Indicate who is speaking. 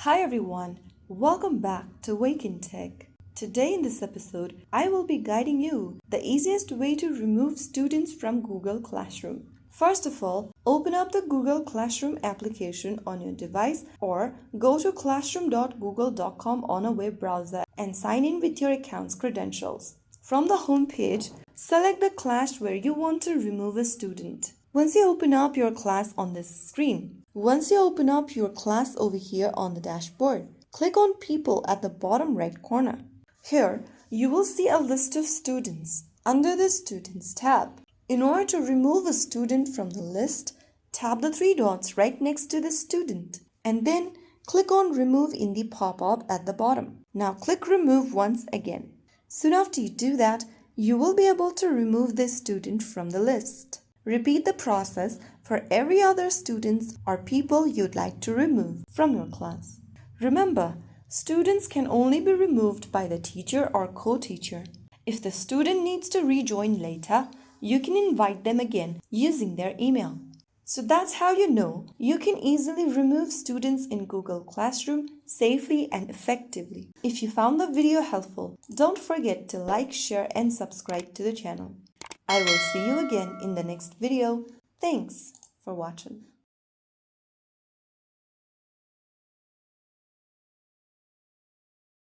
Speaker 1: Hi everyone, welcome back to Wake&Tech. Today in this episode, I will be guiding you the easiest way to remove students from Google Classroom. First of all, open up the Google Classroom application on your device or go to classroom.google.com on a web browser and sign in with your account's credentials. From the home page, select the class where you want to remove a student. Once you open up your class over here on the dashboard, click on People at the bottom right corner. Here, you will see a list of students. Under the Students tab, in order to remove a student from the list, tap the three dots right next to the student and then click on Remove in the pop-up at the bottom. Now click Remove once again. Soon after you do that, you will be able to remove this student from the list. Repeat the process for every other students or people you'd like to remove from your class. Remember, students can only be removed by the teacher or co-teacher. If the student needs to rejoin later, you can invite them again using their email. So that's how you know you can easily remove students in Google Classroom safely and effectively. If you found the video helpful, don't forget to like, share and subscribe to the channel. I will see you again in the next video. Thanks for watching.